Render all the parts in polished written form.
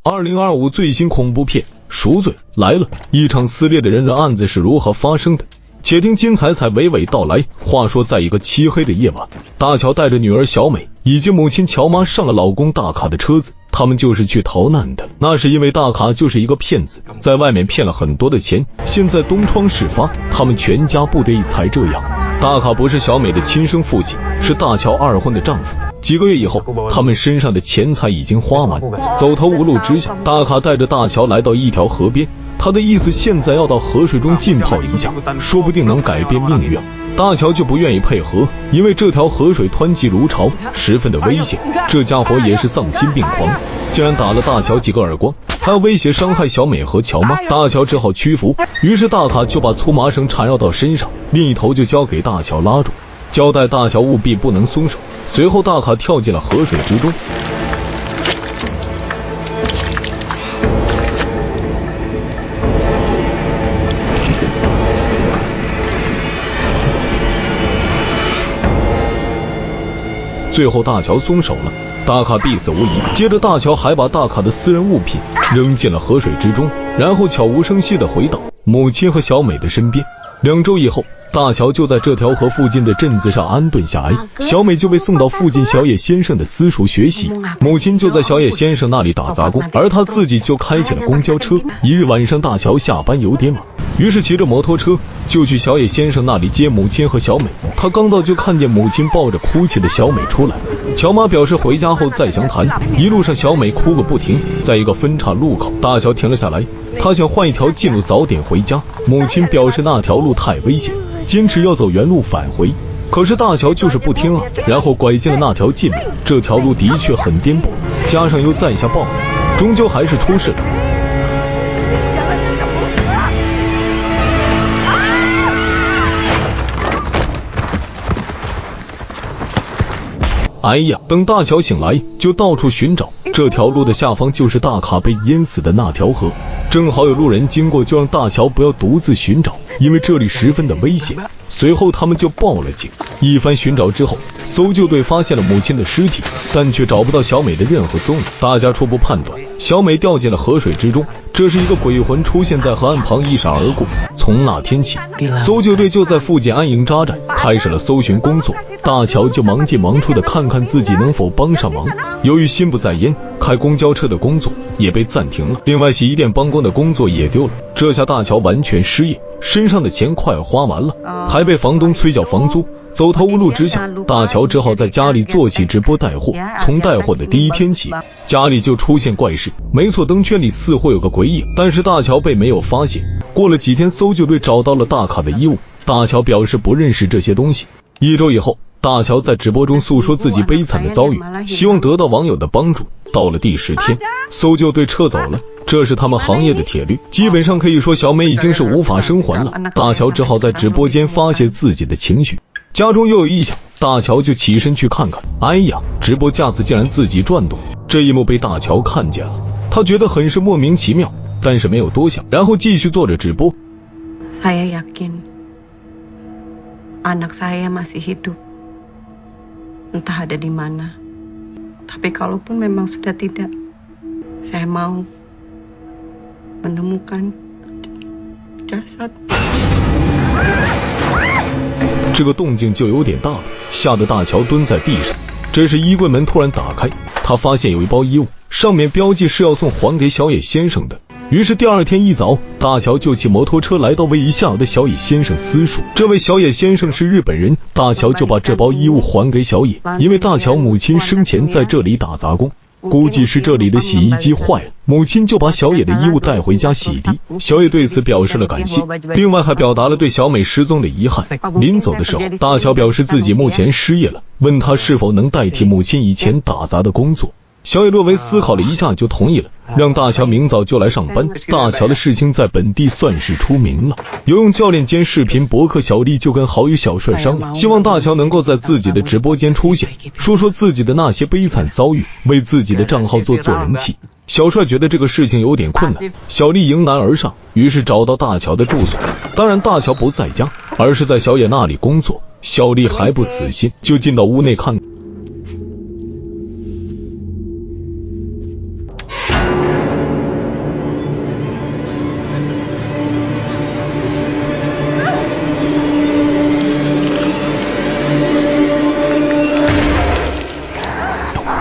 2025最新恐怖片《赎罪》来了，一场撕裂的人人案子是如何发生的？且听金彩彩娓娓道来。话说，在一个漆黑的夜晚，大乔带着女儿小美以及母亲乔妈上了老公大卡的车子，他们就是去逃难的。那是因为大卡就是一个骗子，在外面骗了很多的钱，现在东窗事发，他们全家不得已才这样。大卡不是小美的亲生父亲，是大乔二婚的丈夫。几个月以后，他们身上的钱财已经花完，走投无路之下，大卡带着大乔来到一条河边，他的意思现在要到河水中浸泡一下，说不定能改变命运。大乔就不愿意配合，因为这条河水湍急如潮，十分的危险。这家伙也是丧心病狂，竟然打了大乔几个耳光，还要威胁伤害小美和乔妈。大乔只好屈服，于是大卡就把粗麻绳缠绕到身上，另一头就交给大乔拉住，交代大乔务必不能松手。随后大卡跳进了河水之中。最后大乔松手了，大卡必死无疑。接着大乔还把大卡的私人物品扔进了河水之中，然后悄无声息地回到母亲和小美的身边。2周以后，大乔就在这条河附近的镇子上安顿下来，小美就被送到附近小野先生的私塾学习，母亲就在小野先生那里打杂工，而他自己就开起了公交车。一日晚上，大乔下班有点晚，于是骑着摩托车就去小野先生那里接母亲和小美。他刚到就看见母亲抱着哭泣的小美出来，乔妈表示回家后再详谈。一路上小美哭个不停，在一个分岔路口，大乔停了下来，他想换一条近路早点回家。母亲表示那条路太危险，坚持要走原路返回，可是大乔就是不听啊，然后拐进了那条近路。这条路的确很颠簸，加上又在下暴雨，终究还是出事了。哎呀，等大乔醒来就到处寻找，这条路的下方就是大卡被淹死的那条河。正好有路人经过，就让大乔不要独自寻找，因为这里十分的危险。随后他们就报了警。一番寻找之后，搜救队发现了母亲的尸体，但却找不到小美的任何踪影。大家初步判断，小美掉进了河水之中，这是一个鬼魂出现在河岸旁一闪而过。从那天起，搜救队就在附近安营扎寨，开始了搜寻工作。大乔就忙进忙出的看看自己能否帮上忙。由于心不在焉，开公交车的工作也被暂停了，另外洗衣店帮工的工作也丢了。这下大乔完全失业，身上的钱快花完了，还被房东催缴房租。走投无路之下，大乔只好在家里做起直播带货。从带货的第一天起，家里就出现怪事。没错，灯圈里似乎有个鬼影，但是大乔被没有发现。过了几天，搜救队找到了大卡的衣物，大乔表示不认识这些东西。1周以后，大乔在直播中诉说自己悲惨的遭遇，希望得到网友的帮助。到了第10天，搜救队撤走了，这是他们行业的铁律，基本上可以说小美已经是无法生还了。大乔只好在直播间发泄自己的情绪。家中又有异响，大乔就起身去看看。哎呀，直播架子竟然自己转动，这一幕被大乔看见了，他觉得很是莫名其妙，但是没有多想，然后继续做着直播。Saya yakin anak saya masih hidup, entah ada di mana. Tapi kalaupun memang sudah tidak, saya mau menemukan jasad。这个动静就有点大了，吓得大乔蹲在地上。这时衣柜门突然打开，他发现有一包衣物，上面标记是要送还给小野先生的。于是第2天一早，大乔就骑摩托车来到位于下游的小野先生私塾。这位小野先生是日本人，大乔就把这包衣物还给小野，因为大乔母亲生前在这里打杂工，估计是这里的洗衣机坏了，母亲就把小野的衣物带回家洗涤。小野对此表示了感谢，另外还表达了对小美失踪的遗憾。临走的时候，大乔表示自己目前失业了，问他是否能代替母亲以前打杂的工作。小野略微思考了一下就同意了，让大乔明早就来上班。大乔的事情在本地算是出名了，游泳教练兼视频博客小丽就跟好友小帅商量，希望大乔能够在自己的直播间出现，说说自己的那些悲惨遭遇，为自己的账号做人气。小帅觉得这个事情有点困难，小丽迎难而上，于是找到大乔的住所。当然大乔不在家，而是在小野那里工作。小丽还不死心，就进到屋内看。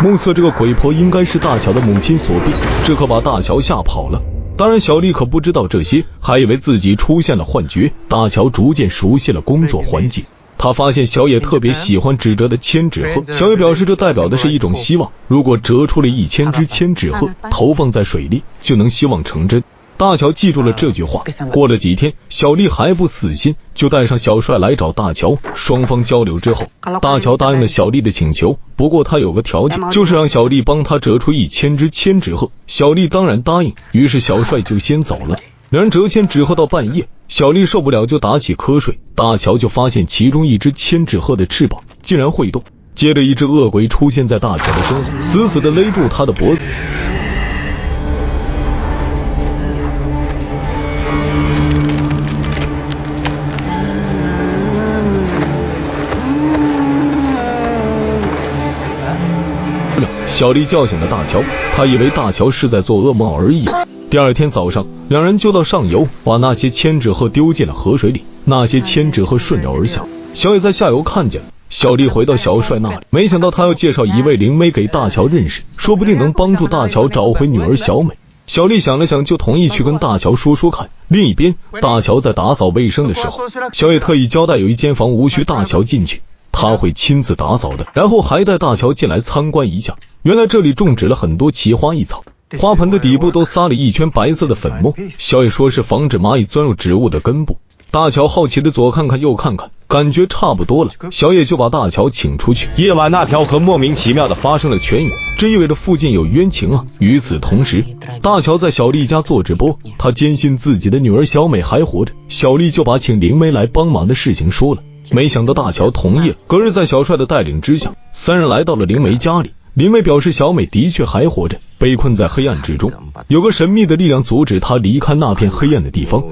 目测这个鬼婆应该是大乔的母亲所逼，这可把大乔吓跑了。当然小丽可不知道这些，还以为自己出现了幻觉。大乔逐渐熟悉了工作环境，他发现小野特别喜欢纸折的千纸鹤，小野表示这代表的是一种希望，如果折出了1000只千纸鹤，投放在水里，就能希望成真。大乔记住了这句话。过了几天，小丽还不死心，就带上小帅来找大乔。双方交流之后，大乔答应了小丽的请求，不过他有个条件，就是让小丽帮他折出1000只千纸鹤。小丽当然答应，于是小帅就先走了。两人折千纸鹤到半夜，小丽受不了就打起瞌睡，大乔就发现其中一只千纸鹤的翅膀竟然会动，接着一只恶鬼出现在大乔的身后，死死地勒住他的脖子。小丽叫醒了大乔，她以为大乔是在做噩梦而已。第二天早上，两人就到上游，把那些千纸鹤丢进了河水里。那些千纸鹤顺流而下，小野在下游看见了。小丽回到小帅那里，没想到他要介绍一位灵媒给大乔认识，说不定能帮助大乔找回女儿小美。小丽想了想，就同意去跟大乔说说看。另一边，大乔在打扫卫生的时候，小野特意交代有一间房无需大乔进去，他会亲自打扫的，然后还带大乔进来参观一下。原来这里种植了很多奇花异草，花盆的底部都撒了一圈白色的粉末，小野说是防止蚂蚁钻入植物的根部。大乔好奇的左看看右看看，感觉差不多了，小野就把大乔请出去。夜晚那条河莫名其妙的发生了泉涌，这意味着附近有冤情啊。与此同时，大乔在小丽家做直播，他坚信自己的女儿小美还活着，小丽就把请灵媒来帮忙的事情说了。没想到大乔同意了。隔日在小帅的带领之下，三人来到了灵媒家里。灵媒表示小美的确还活着，被困在黑暗之中，有个神秘的力量阻止她离开那片黑暗的地方。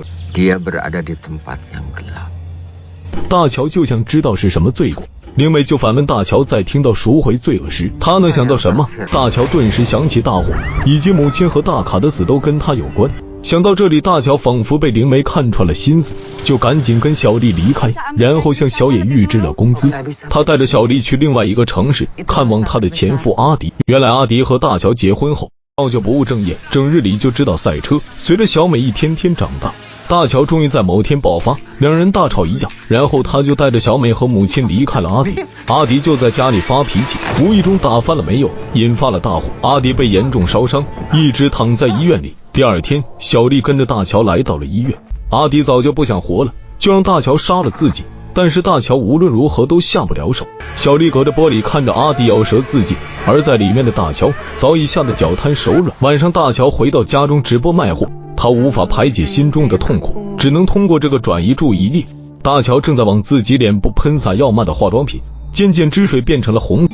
大乔就想知道是什么罪过，灵媒就反问大乔，在听到赎回罪恶时，他能想到什么？大乔顿时想起大火以及母亲和大卡的死都跟他有关。想到这里，大乔仿佛被灵媒看穿了心思，就赶紧跟小丽离开，然后向小野预支了工资。他带着小丽去另外一个城市看望他的前夫阿迪。原来阿迪和大乔结婚后，早就不务正业，整日里就知道赛车。随着小美一天天长大，大乔终于在某天爆发，两人大吵一架，然后他就带着小美和母亲离开了阿迪。阿迪就在家里发脾气，无意中打翻了煤油，引发了大火。阿迪被严重烧伤，一直躺在医院里。第二天，小丽跟着大乔来到了医院。阿迪早就不想活了，就让大乔杀了自己，但是大乔无论如何都下不了手。小丽隔着玻璃看着阿迪咬舌自尽，而在里面的大乔早已吓得脚瘫手软。晚上大乔回到家中直播卖货，他无法排解心中的痛苦，只能通过这个转移注意力。大乔正在往自己脸部喷洒要卖的化妆品，渐渐汁水变成了红。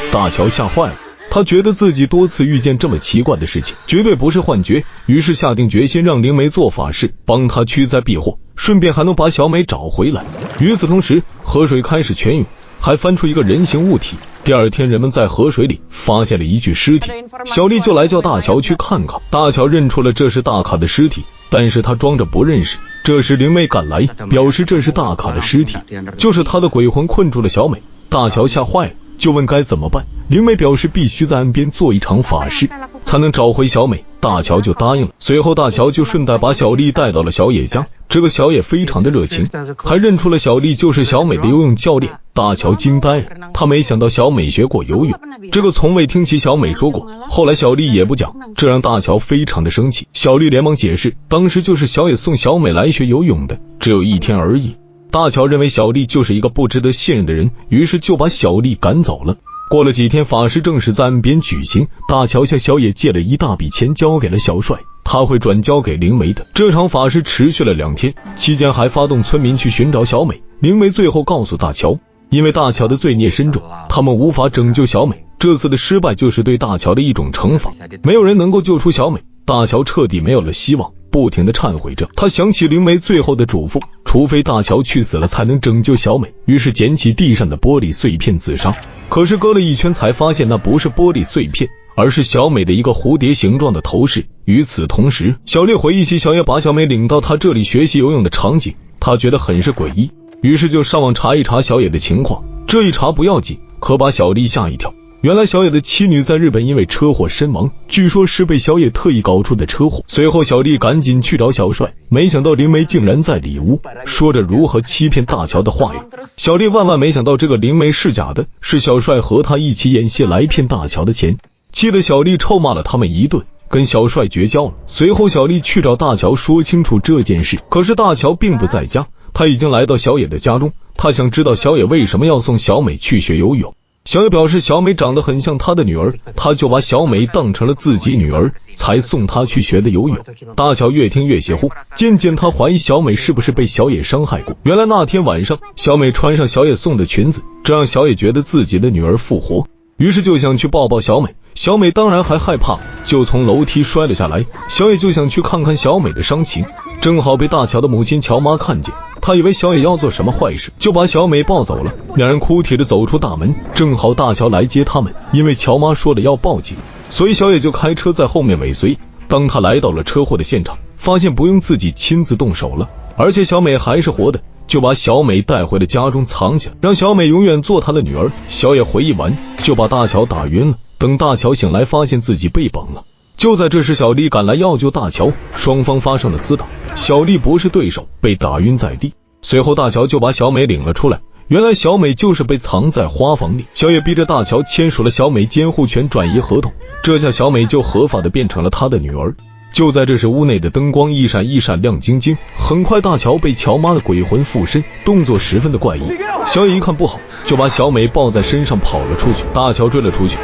大乔吓坏了，他觉得自己多次遇见这么奇怪的事情，绝对不是幻觉，于是下定决心让灵媒做法事，帮他驱灾避祸，顺便还能把小美找回来。与此同时，河水开始泉涌，还翻出一个人形物体。第二天，人们在河水里发现了一具尸体，小丽就来叫大乔去看看。大乔认出了这是大卡的尸体，但是他装着不认识。这时灵媒赶来，表示这是大卡的尸体，就是他的鬼魂困住了小美。大乔吓坏了，就问该怎么办。灵媒表示必须在岸边做一场法事，才能找回小美。大乔就答应了。随后大乔就顺带把小丽带到了小野家，这个小野非常的热情，还认出了小丽就是小美的游泳教练。大乔惊呆了，他没想到小美学过游泳，这个从未听起小美说过。后来小丽也不讲，这让大乔非常的生气。小丽连忙解释，当时就是小野送小美来学游泳的，只有1天而已。大乔认为小丽就是一个不值得信任的人，于是就把小丽赶走了。过了几天，法事正式在岸边举行，大乔向小野借了一大笔钱交给了小帅，他会转交给灵媒的。这场法事持续了2天，期间还发动村民去寻找小美。灵媒最后告诉大乔，因为大乔的罪孽深重，他们无法拯救小美，这次的失败就是对大乔的一种惩罚，没有人能够救出小美。大乔彻底没有了希望，不停地忏悔着。他想起灵媒最后的嘱咐，除非大乔去死了才能拯救小美，于是捡起地上的玻璃碎片自杀。可是割了一圈才发现那不是玻璃碎片，而是小美的一个蝴蝶形状的头饰。与此同时，小丽回忆起小野把小美领到她这里学习游泳的场景，她觉得很是诡异，于是就上网查一查小野的情况。这一查不要紧，可把小丽吓一跳。原来小野的妻女在日本因为车祸身亡，据说是被小野特意搞出的车祸。随后小丽赶紧去找小帅，没想到灵媒竟然在里屋说着如何欺骗大乔的话语。小丽万万没想到这个灵媒是假的，是小帅和他一起演戏来骗大乔的钱。气得小丽臭骂了他们一顿，跟小帅绝交了。随后小丽去找大乔说清楚这件事，可是大乔并不在家，他已经来到小野的家中，他想知道小野为什么要送小美去学游泳。小野表示小美长得很像他的女儿，他就把小美当成了自己女儿，才送她去学的游泳。大乔越听越邪乎，渐渐他怀疑小美是不是被小野伤害过。原来那天晚上小美穿上小野送的裙子，这让小野觉得自己的女儿复活，于是就想去抱抱小美。小美当然还害怕，就从楼梯摔了下来。小野就想去看看小美的伤情，正好被大乔的母亲乔妈看见，她以为小野要做什么坏事，就把小美抱走了。两人哭啼着走出大门，正好大乔来接他们，因为乔妈说了要报警，所以小野就开车在后面尾随。当他来到了车祸的现场，发现不用自己亲自动手了，而且小美还是活的，就把小美带回了家中藏起来，让小美永远做他的女儿。小野回忆完就把大乔打晕了。等大乔醒来，发现自己被绑了。就在这时，小丽赶来要救大乔，双方发生了厮打，小丽不是对手，被打晕在地。随后大乔就把小美领了出来，原来小美就是被藏在花房里。小野逼着大乔签署了小美监护权转移合同，这下小美就合法的变成了他的女儿。就在这时，屋内的灯光一闪一闪亮晶晶，很快大乔被乔妈的鬼魂附身，动作十分的怪异。小野一看不好，就把小美抱在身上跑了出去，大乔追了出去。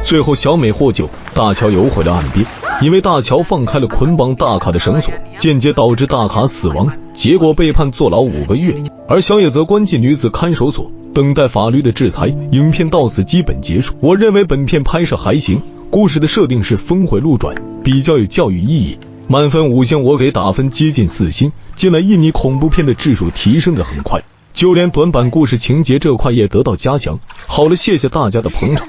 最后小美获救，大乔游回了岸边。因为大乔放开了捆绑大卡的绳索，间接导致大卡死亡，结果被判坐牢5个月，而小野则关进女子看守所，等待法律的制裁。影片到此基本结束。我认为本片拍摄还行，故事的设定是峰回路转，比较有教育意义。满分5星，我给打分接近4星。近来印尼恐怖片的质数提升得很快，就连短板故事情节这块也得到加强。好了，谢谢大家的捧场。